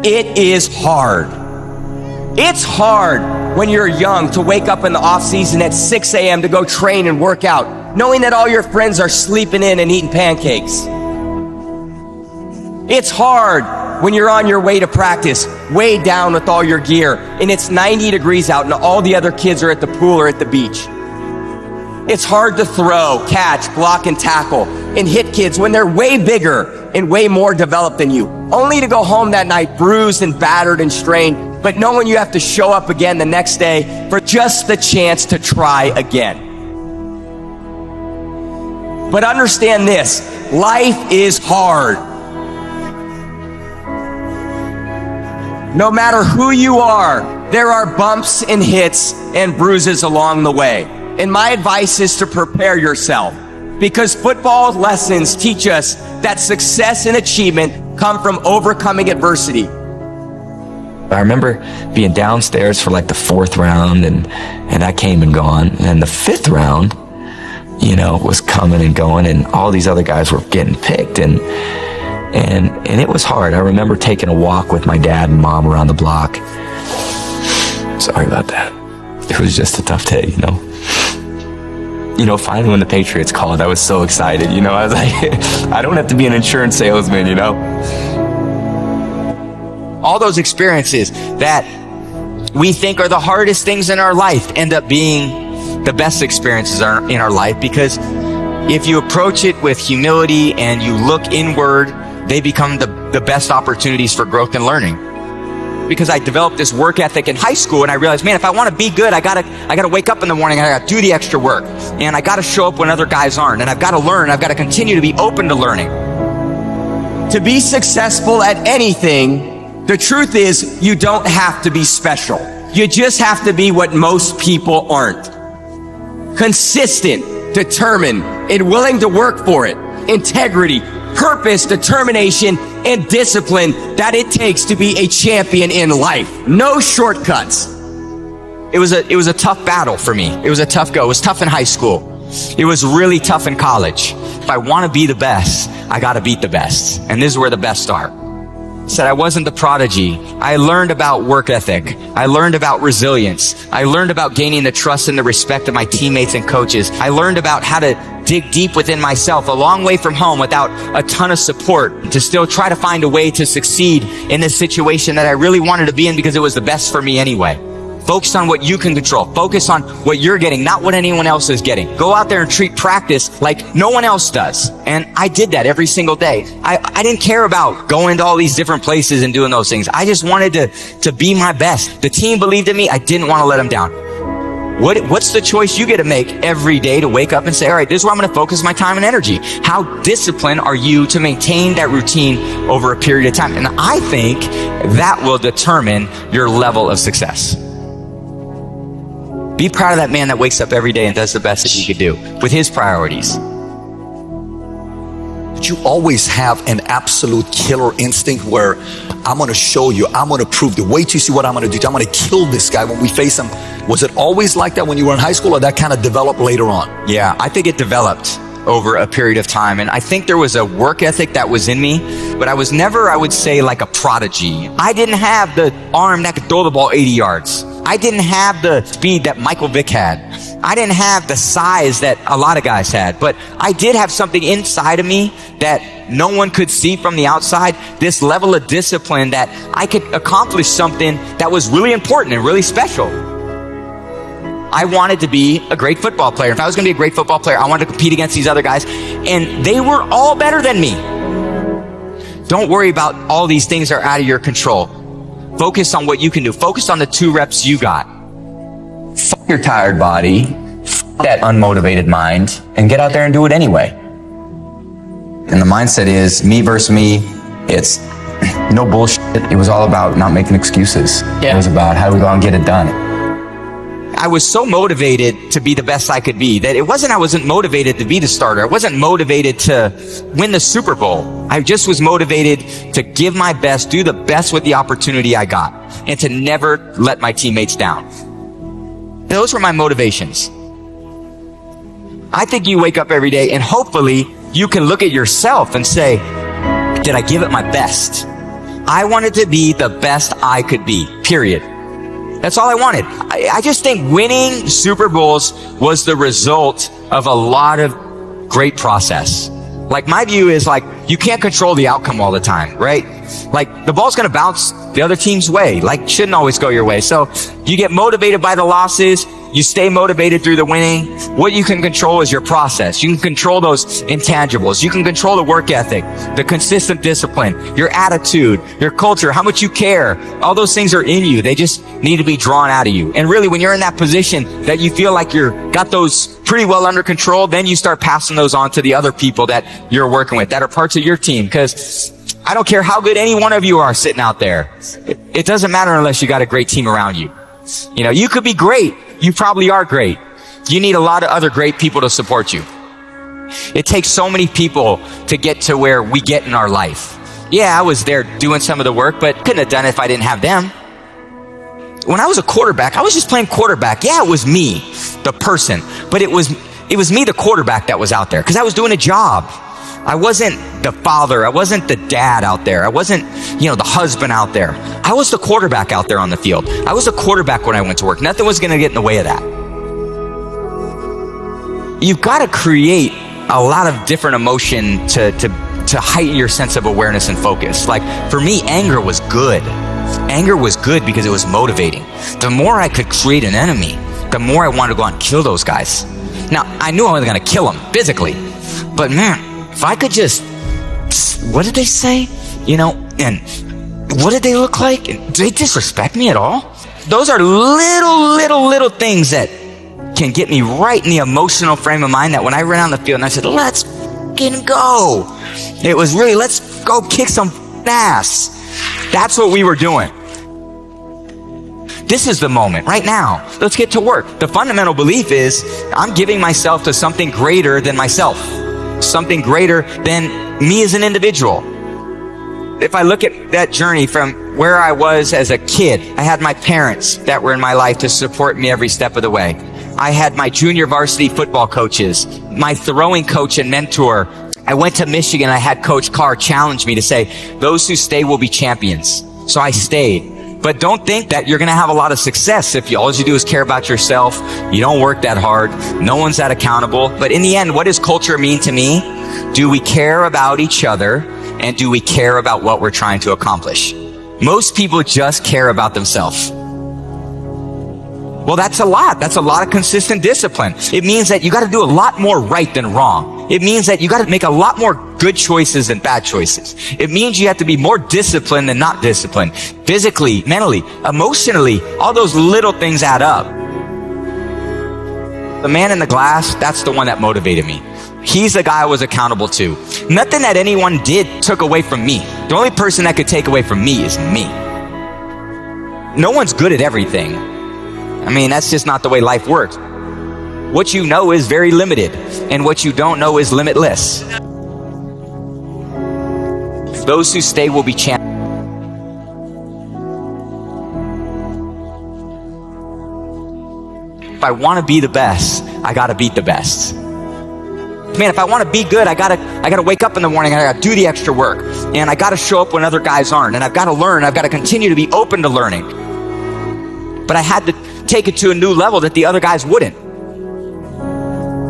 It is hard. It's hard when you're young to wake up in the off season at 6 a.m. to go train and work out, knowing that all your friends are sleeping in and eating pancakes. It's hard when you're on your way to practice, way down with all your gear, and it's 90 degrees out and all the other kids are at the pool or at the beach. It's hard to throw, catch, block, and tackle and hit kids when they're way bigger and way more developed than you, only to go home that night bruised and battered and strained, but knowing you have to show up again the next day for just the chance to try again. But understand this, life is hard. No matter who you are, there are bumps and hits and bruises along the way. And my advice is to prepare yourself, because football lessons teach us that success and achievement come from overcoming adversity. I remember being downstairs for like the 4th round and that came and gone. And the 5th round, was coming and going, and all these other guys were getting picked, and it was hard. I remember taking a walk with my dad and mom around the block. Sorry about that. It was just a tough day, Finally when the Patriots called, I was so excited, I was like, I don't have to be an insurance salesman, All those experiences that we think are the hardest things in our life end up being the best experiences in our life, because if you approach it with humility and you look inward, they become the best opportunities for growth and learning. Because I developed this work ethic in high school, and I realized, man, if I want to be good, I gotta wake up in the morning, I gotta do the extra work, and I gotta show up when other guys aren't, and I've gotta learn, I've gotta continue to be open to learning. To be successful at anything, the truth is you don't have to be special. You just have to be what most people aren't. Consistent, determined, and willing to work for it. Integrity, purpose, determination, and discipline that it takes to be a champion in life. No shortcuts. It was a tough battle for me. It was a tough go. It was tough in high school. It was really tough in college. If I want to be the best, I got to beat the best. And this is where the best are. Said I wasn't the prodigy. I learned about work ethic. I learned about resilience. I learned about gaining the trust and the respect of my teammates and coaches. I learned about how to dig deep within myself, a long way from home without a ton of support, to still try to find a way to succeed in this situation that I really wanted to be in because it was the best for me anyway. Focus on what you can control. Focus on what you're getting, not what anyone else is getting. Go out there and treat practice like no one else does. And I did that every single day. I didn't care about going to all these different places and doing those things. I just wanted to be my best. The team believed in me. I didn't want to let them down. What's the choice you get to make every day to wake up and say, all right, this is where I'm going to focus my time and energy? How disciplined are you to maintain that routine over a period of time? And I think that will determine your level of success. Be proud of that man that wakes up every day and does the best that he could do with his priorities. Did you always have an absolute killer instinct where I'm going to show you, I'm going to prove the wait till you see what I'm going to do. I'm going to kill this guy when we face him. Was it always like that when you were in high school, or that kind of developed later on? Yeah, I think it developed over a period of time. And I think there was a work ethic that was in me, but I was never, I would say, like a prodigy. I didn't have the arm that could throw the ball 80 yards. I didn't have the speed that Michael Vick had. I didn't have the size that a lot of guys had, but I did have something inside of me that no one could see from the outside, this level of discipline that I could accomplish something that was really important and really special. I wanted to be a great football player. If I was going to be a great football player, I wanted to compete against these other guys, and they were all better than me. Don't worry about all these things that are out of your control. Focus on what you can do. Focus on the 2 reps you got. Fuck your tired body, fuck that unmotivated mind, and get out there and do it anyway. And the mindset is me versus me. It's no bullshit. It was all about not making excuses. Yeah. It was about how do we go and get it done. I was so motivated to be the best I could be that I wasn't motivated to be the starter. I wasn't motivated to win the Super Bowl. I just was motivated to give my best, do the best with the opportunity I got, and to never let my teammates down. Those were my motivations. I think you wake up every day and hopefully you can look at yourself and say, did I give it my best? I wanted to be the best I could be, period. That's all I wanted. I just think winning Super Bowls was the result of a lot of great process. Like, my view is, like, you can't control the outcome all the time, right? Like, the ball's going to bounce the other team's way. Like, shouldn't always go your way. So you get motivated by the losses. You stay motivated through the winning. What you can control is your process. You can control those intangibles. You can control the work ethic, the consistent discipline, your attitude, your culture, how much you care. All those things are in you. They just need to be drawn out of you. And really, when you're in that position that you feel like you're got those pretty well under control, then you start passing those on to the other people that you're working with, that are parts of your team. Because I don't care how good any one of you are sitting out there. It doesn't matter unless you got a great team around you. You know, you could be great. You probably are great. You need a lot of other great people to support you. It takes so many people to get to where we get in our life. Yeah, I was there doing some of the work, but couldn't have done it if I didn't have them. When I was a quarterback, I was just playing quarterback. Yeah, it was me, the person, but it was me, the quarterback, that was out there because I was doing a job. I wasn't the father. I wasn't the dad out there. I wasn't, the husband out there. I was the quarterback out there on the field. I was the quarterback when I went to work. Nothing was going to get in the way of that. You've got to create a lot of different emotion to heighten your sense of awareness and focus. Like, for me, anger was good. Anger was good because it was motivating. The more I could create an enemy, the more I wanted to go out and kill those guys. Now, I knew I wasn't going to kill them physically, but man, if I could just, what did they say? And what did they look like? Did they disrespect me at all? Those are little things that can get me right in the emotional frame of mind that when I ran on the field and I said, let's fucking go. It was really, let's go kick some ass. That's what we were doing. This is the moment, right now. Let's get to work. The fundamental belief is I'm giving myself to something greater than myself. Something greater than me as an individual. If I look at that journey from where I was as a kid, I had my parents that were in my life to support me every step of the way. I had my junior varsity football coaches, my throwing coach and mentor. I went to Michigan. I had Coach Carr challenge me to say, those who stay will be champions. So I stayed. But don't think that you're going to have a lot of success if all you do is care about yourself. You don't work that hard. No one's that accountable. But in the end, what does culture mean to me? Do we care about each other? And do we care about what we're trying to accomplish? Most people just care about themselves. Well, that's a lot. That's a lot of consistent discipline. It means that you got to do a lot more right than wrong. It means that you got to make a lot more good choices than bad choices. It means you have to be more disciplined than not disciplined. Physically, mentally, emotionally, all those little things add up. The man in the glass, that's the one that motivated me. He's the guy I was accountable to. Nothing that anyone did took away from me. The only person that could take away from me is me. No one's good at everything. I mean, that's just not the way life works. What you know is very limited, and what you don't know is limitless. Those who stay will be champions. If I want to be the best, I got to beat the best. Man, if I want to be good, I gotta wake up in the morning and I gotta do the extra work. And I gotta show up when other guys aren't. And I've got to learn. I've got to continue to be open to learning. But I had to take it to a new level that the other guys wouldn't.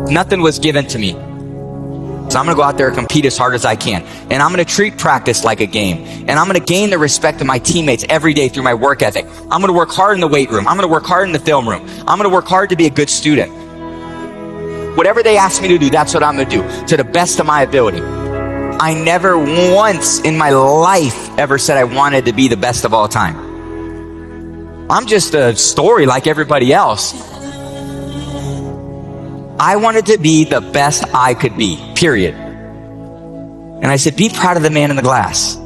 Nothing was given to me. So I'm going to go out there and compete as hard as I can. And I'm going to treat practice like a game. And I'm going to gain the respect of my teammates every day through my work ethic. I'm going to work hard in the weight room. I'm going to work hard in the film room. I'm going to work hard to be a good student. Whatever they ask me to do, that's what I'm going to do to the best of my ability. I never once in my life ever said I wanted to be the best of all time. I'm just a story like everybody else. I wanted to be the best I could be, period. And I said, be proud of the man in the glass.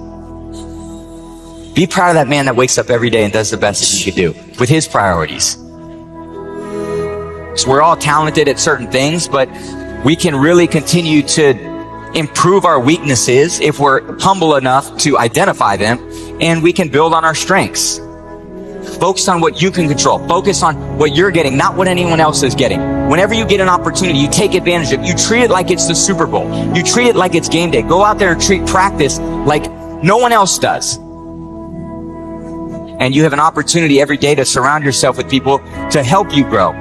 Be proud of that man that wakes up every day and does the best that he could do with his priorities. So we're all talented at certain things, but we can really continue to improve our weaknesses if we're humble enough to identify them, and we can build on our strengths. Focus on what you can control. Focus on what you're getting, not what anyone else is getting. Whenever you get an opportunity, you take advantage of it. You treat it like it's the Super Bowl. You treat it like it's game day. Go out there and treat practice like no one else does. And you have an opportunity every day to surround yourself with people to help you grow.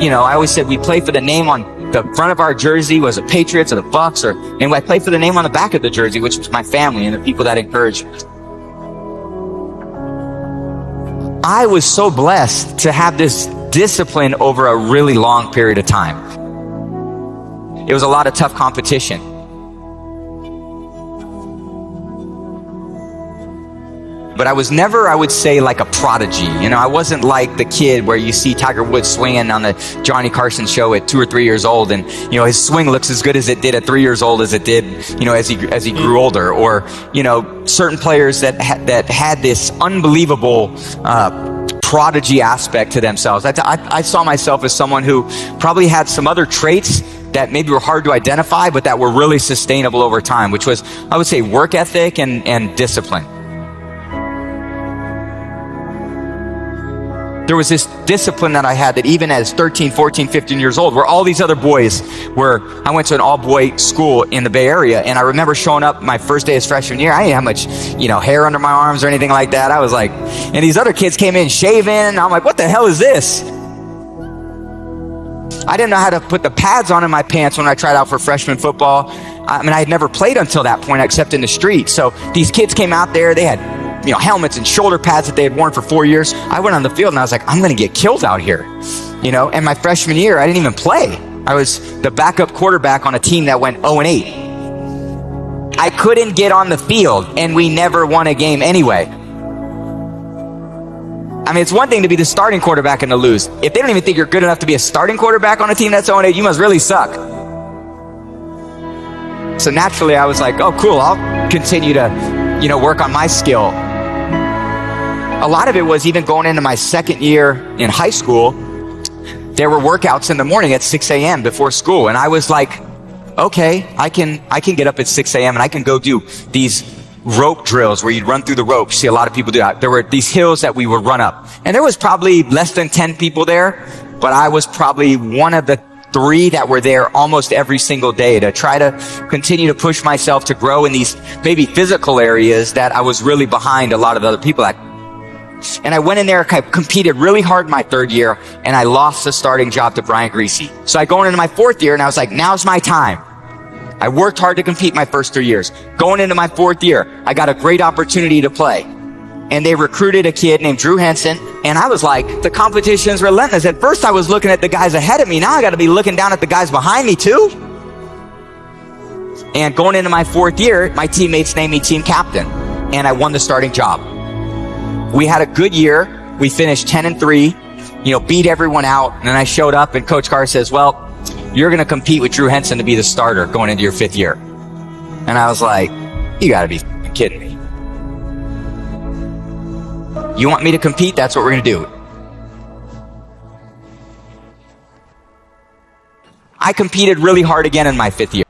You know, I always said we play for the name on the front of our jersey, was it Patriots or the Bucks, and I played for the name on the back of the jersey, which was my family and the people that encouraged me. I was so blessed to have this discipline over a really long period of time. It was a lot of tough competition. But I was never, I would say, like a prodigy. You know, I wasn't like the kid where you see Tiger Woods swinging on the Johnny Carson show at 2 or 3 years old, and you know his swing looks as good as it did at 3 years old as it did, you know, as he grew older. Or you know, certain players that had this unbelievable prodigy aspect to themselves. I saw myself as someone who probably had some other traits that maybe were hard to identify, but that were really sustainable over time, which was, I would say, work ethic and discipline. There was this discipline that I had that even as 13, 14, 15 years old, where all these other boys I went to an all-boy school in the Bay Area, and I remember showing up my first day as freshman year. I didn't have much, you know, hair under my arms or anything like that. I was like, and these other kids came in shaving, and I'm like, what the hell is this? I didn't know how to put the pads on in my pants when I tried out for freshman football. I mean, I had never played until that point except in the street. So these kids came out there, they had, you know, helmets and shoulder pads that they had worn for 4 years. I went on the field and I was like, I'm going to get killed out here, you know. And my freshman year, I didn't even play. I was the backup quarterback on a team that went 0-8. I couldn't get on the field, and we never won a game anyway. I mean, it's one thing to be the starting quarterback and to lose. If they don't even think you're good enough to be a starting quarterback on a team that's 0-8, you must really suck. So naturally, I was like, oh, cool, I'll continue to, you know, work on my skill. A lot of it was even going into my second year in high school, there were workouts in the morning at 6 a.m. before school. And I was like, okay, I can get up at 6 a.m. and I can go do these rope drills where you'd run through the ropes. See a lot of people do that. There were these hills that we would run up. And there was probably less than 10 people there, but I was probably one of the 3 that were there almost every single day to try to continue to push myself to grow in these maybe physical areas that I was really behind a lot of the other people at. And I went in there, I competed really hard my 3rd year, and I lost the starting job to Brian Greasy. So I go into my 4th year, and I was like, now's my time. I worked hard to compete my first 3 years. Going into my 4th year, I got a great opportunity to play. And they recruited a kid named Drew Henson, and I was like, the competition's relentless. At first I was looking at the guys ahead of me, now I gotta be looking down at the guys behind me too. And going into my 4th year, my teammates named me team captain, and I won the starting job. We had a good year. We finished 10-3, you know, beat everyone out. And then I showed up and Coach Carr says, well, you're going to compete with Drew Henson to be the starter going into your 5th year. And I was like, you got to be kidding me. You want me to compete? That's what we're going to do. I competed really hard again in my 5th year.